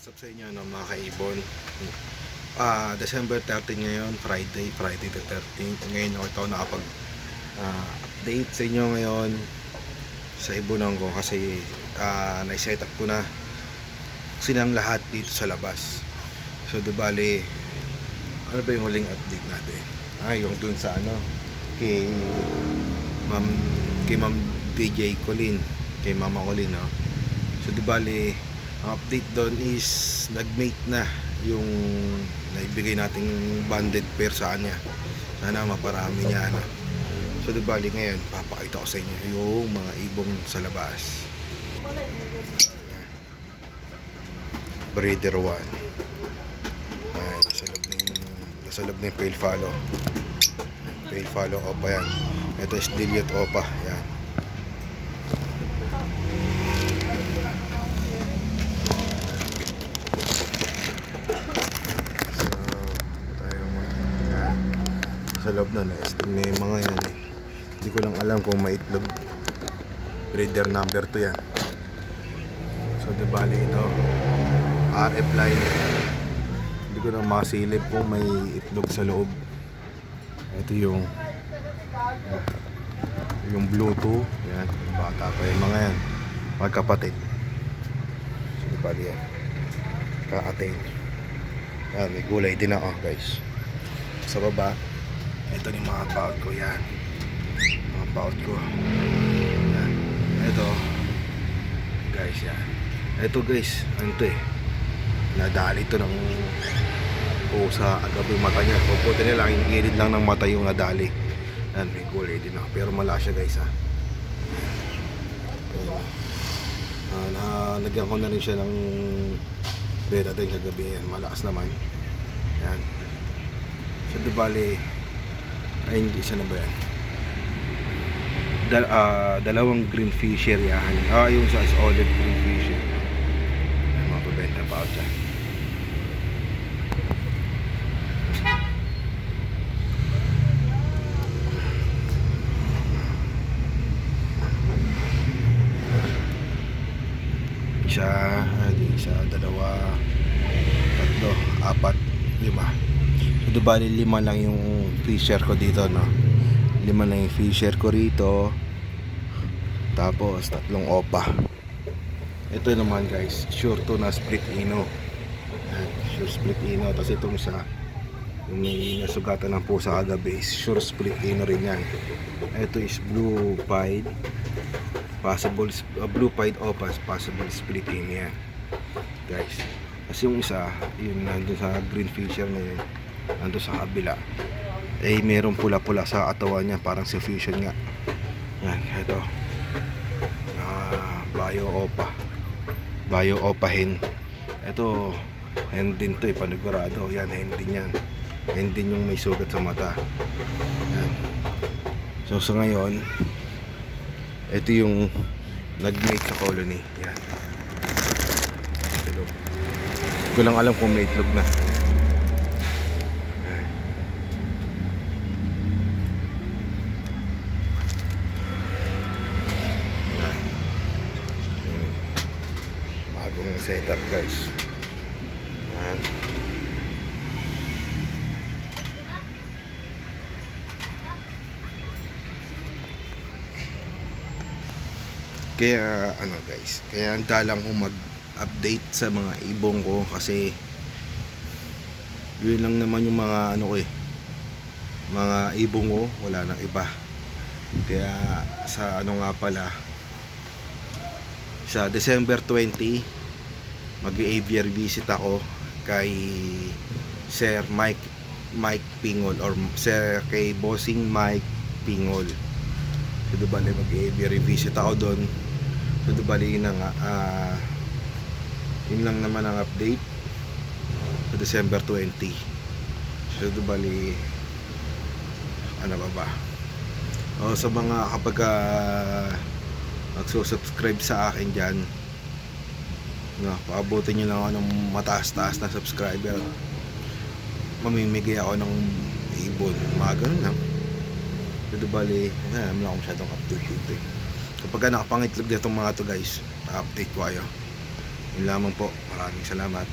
What's up sa inyo mga kaibon? December 13 ngayon, Friday the 13th. Ngayon ako ito nakapag update sa inyo ngayon sa ibunan ko kasi na-set up ko na silang lahat dito sa labas. So bali, ano ba yung huling update natin? Yung dun sa kay Ma'am DJ Colin, kay Mama Colin, no? So bali, ang update doon is nag-mate na yung naibigay nating banded pair sa kanya. Sana maparami niya So bali ngayon papakita ko sa inyo yung mga ibong sa labas. Breeder 1. Nasa loob na yung pale follow. Pale follow opa yan. Ito is Dilliot opa. Yan. Sa loob na may mga yan eh. Hindi ko lang alam kung maitlog. Breeder number 2 yan. So bali ito RF line. Hindi ko na masilip kung may itlog sa loob. Ito yung Bluetooth. Yan, bata pa yung mga yan, magkapatid. So bali yan, kakatain. Yan, may gulay din ako guys. Sa baba ito yung mga pout ko, yan. Mga pout ko. Yan. Ito. Guys, yan. Ito guys, ano to eh. Nadali to ng pusa agad yung mata niya. Puputi nila, yung gilid lang ng mata yung nadali. Yan, may gulay din ako. Pero mala siya guys ha. Nalagyan ko na rin siya ng betadine kagabi. Yan, malakas naman. Yan. So bali, ay hindi siya na ba yan? Dalawang green fisher yan. Yung sa is olive green fisher. May mga pabenta pa ako dyan. Isa, dalawa, tatlo, apat, lima. So bali 5 lang yung fisher ko dito, no? 5 lang yung fisher ko rito. Tapos 3 opa. Ito naman guys, sure to na split ino. Sure split ino. Tapos itong isa, yung may nasugatan ng pusa kagabi, sure split ino rin yan. Ito is blue pied. Possible blue pied opas, possible split ino yan guys. Kasi yung isa, yun nandun sa green fisher na yun, nandun sa kabila, eh merong pula-pula sa katawan niya, parang si fusion nga. Yan, ito bio opa hen. Ito hen din to eh, panigurado. Yan, hen din yan. Hen din yung may sugat sa mata. Yan. So sa ngayon, ito yung nag-mate sa colony. Yan. Hindi ko lang alam kung may itlog na. Bagong setup guys. Yan. Kaya guys, kaya ang dalang ko mag-update sa mga ibong ko kasi yun lang naman yung mga mga ibong ko, wala nang iba. Kaya sa nga pala, sa December 20 mag-aviary visit ako kay Sir Mike Pingol, or kay Bossing Mike Pingol. So bali mag-aviary visit ako doon. So bali yun lang naman ang update sa December 20. So bali ano ba sa mga kapag magsusubscribe sa akin dyan, no, paabutin nyo lang ako ng mataas-taas na subscriber, mamimigay ako ng ibon, mga ganun lang. So bali, naman ako masyadong update dito eh. Kapag nakapangitlog na itong mga to guys, update ko kayo. Yun lamang po. Maraming salamat.